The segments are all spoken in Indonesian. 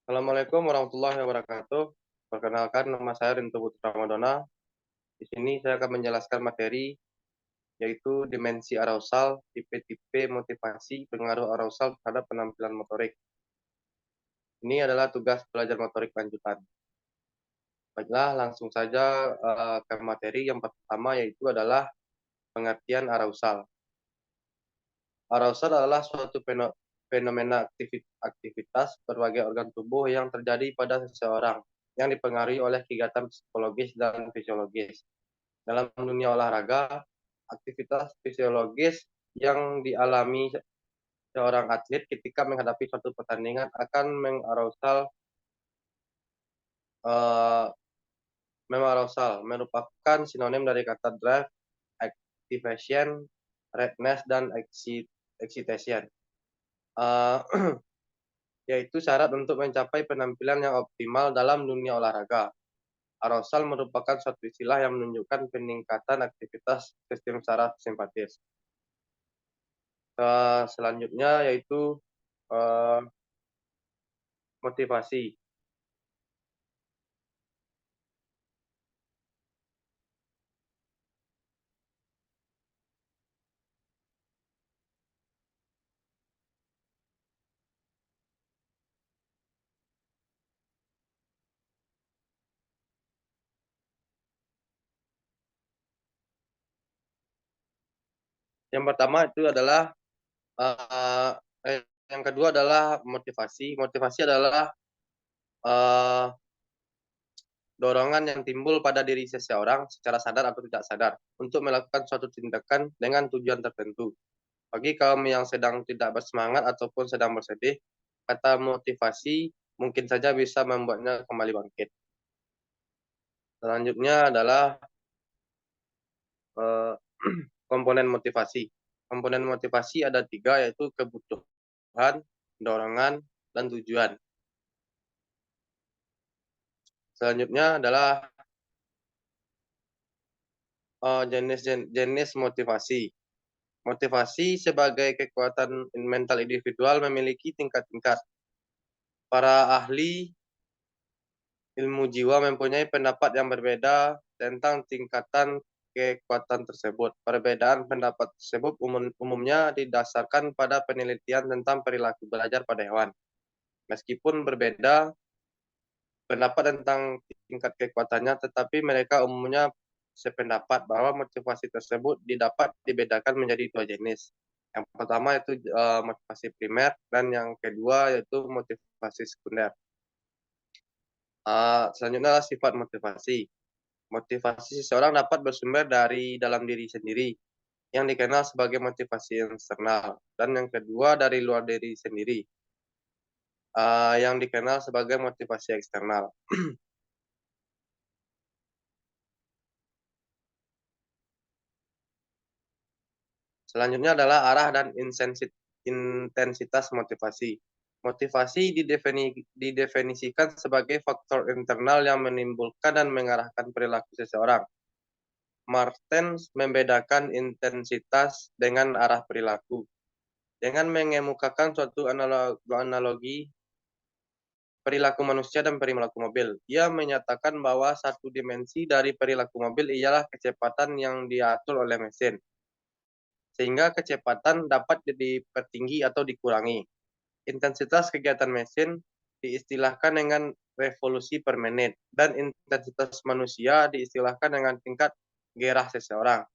Assalamualaikum warahmatullahi wabarakatuh. Perkenalkan, nama saya Rinto Putra Madona. Di sini saya akan menjelaskan materi yaitu dimensi arousal, tipe-tipe motivasi pengaruh arousal terhadap penampilan motorik. Ini adalah tugas belajar motorik lanjutan. Baiklah, langsung saja ke materi yang pertama yaitu adalah pengertian arousal. Arousal adalah suatu fenomena aktivitas berbagai organ tubuh yang terjadi pada seseorang yang dipengaruhi oleh kegiatan psikologis dan fisiologis. Dalam dunia olahraga, aktivitas fisiologis yang dialami seorang atlet ketika menghadapi suatu pertandingan akan eh, merupakan sinonim dari kata drive, activation, redness, dan excitation. Uh, yaitu syarat untuk mencapai penampilan yang optimal dalam dunia olahraga. Arousal merupakan suatu istilah yang menunjukkan peningkatan aktivitas sistem saraf simpatis. Selanjutnya yaitu uh, motivasi. Yang pertama itu adalah uh, yang kedua adalah motivasi. Motivasi adalah uh, dorongan yang timbul pada diri seseorang secara sadar atau tidak sadar untuk melakukan suatu tindakan dengan tujuan tertentu. Bagi kaum yang sedang tidak bersemangat ataupun sedang bersedih, kata motivasi mungkin saja bisa membuatnya kembali bangkit. Selanjutnya adalah uh, komponen motivasi. Komponen motivasi ada tiga, yaitu kebutuhan, dorongan, dan tujuan. Selanjutnya adalah jenis motivasi. Motivasi sebagai kekuatan mental individual memiliki tingkat-tingkat. Para ahli ilmu jiwa mempunyai pendapat yang berbeda tentang tingkatan kekuatan tersebut. Perbedaan pendapat tersebut umumnya didasarkan pada penelitian tentang perilaku belajar pada hewan. Meskipun berbeda pendapat tentang tingkat kekuatannya, tetapi mereka umumnya sependapat bahwa motivasi tersebut didapat dibedakan menjadi dua jenis. Yang pertama itu motivasi primer, dan yang kedua yaitu motivasi sekunder. Selanjutnya adalah sifat motivasi. Motivasi seseorang dapat bersumber dari dalam diri sendiri, yang dikenal sebagai motivasi eksternal, dan yang kedua dari luar diri sendiri, yang dikenal sebagai motivasi eksternal. Selanjutnya adalah arah dan intensitas motivasi. Motivasi didefinisikan sebagai faktor internal yang menimbulkan dan mengarahkan perilaku seseorang. Martens membedakan intensitas dengan arah perilaku dengan mengemukakan suatu analogi perilaku manusia dan perilaku mobil. Ia menyatakan bahwa satu dimensi dari perilaku mobil ialah kecepatan yang diatur oleh mesin, sehingga kecepatan dapat dipertinggi atau dikurangi. Intensitas kegiatan mesin diistilahkan dengan revolusi per menit, dan intensitas manusia diistilahkan dengan tingkat gairah seseorang.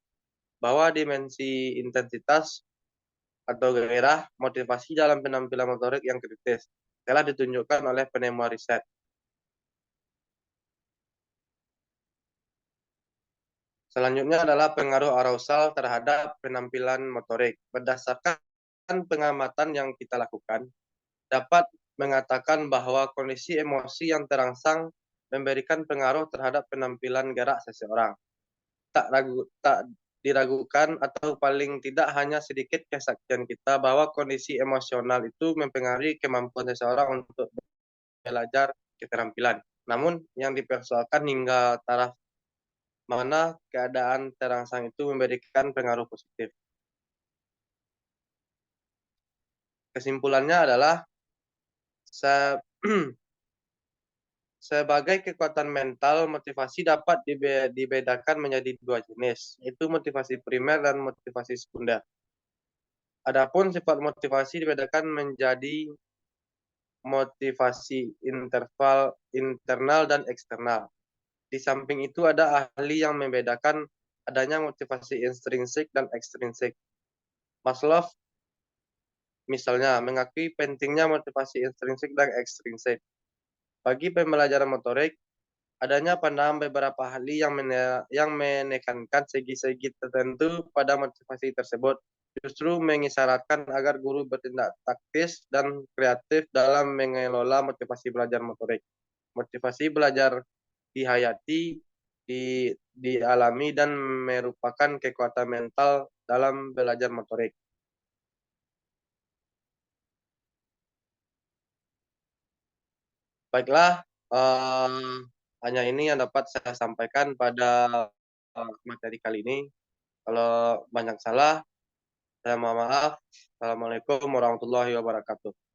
Bahwa dimensi intensitas atau gairah motivasi dalam penampilan motorik yang kritis telah ditunjukkan oleh penemuan riset. Selanjutnya adalah pengaruh arousal terhadap penampilan motorik. Berdasarkan pengamatan yang kita lakukan, dapat mengatakan bahwa kondisi emosi yang terangsang memberikan pengaruh terhadap penampilan gerak seseorang. Tak diragukan atau paling tidak hanya sedikit kesaksian kita bahwa kondisi emosional itu mempengaruhi kemampuan seseorang untuk belajar keterampilan. Namun yang dipersoalkan hingga taraf mana keadaan terangsang itu memberikan pengaruh positif. Kesimpulannya adalah Sebagai kekuatan mental, motivasi dapat dibedakan menjadi dua jenis, yaitu motivasi primer dan motivasi sekunder. Adapun sifat motivasi dibedakan menjadi motivasi internal dan eksternal. Di samping itu ada ahli yang membedakan adanya motivasi intrinsik dan ekstrinsik. Maslow misalnya mengakui pentingnya motivasi intrinsik dan ekstrinsik. Bagi pembelajaran motorik, adanya pandangan beberapa ahli yang menekankan segi-segi tertentu pada motivasi tersebut, justru mengisyaratkan agar guru bertindak taktis dan kreatif dalam mengelola motivasi belajar motorik. Motivasi belajar dihayati, dialami, dan merupakan kekuatan mental dalam belajar motorik. Baiklah, hanya ini yang dapat saya sampaikan pada materi kali ini. Kalau banyak salah, saya mohon maaf. Assalamualaikum warahmatullahi wabarakatuh.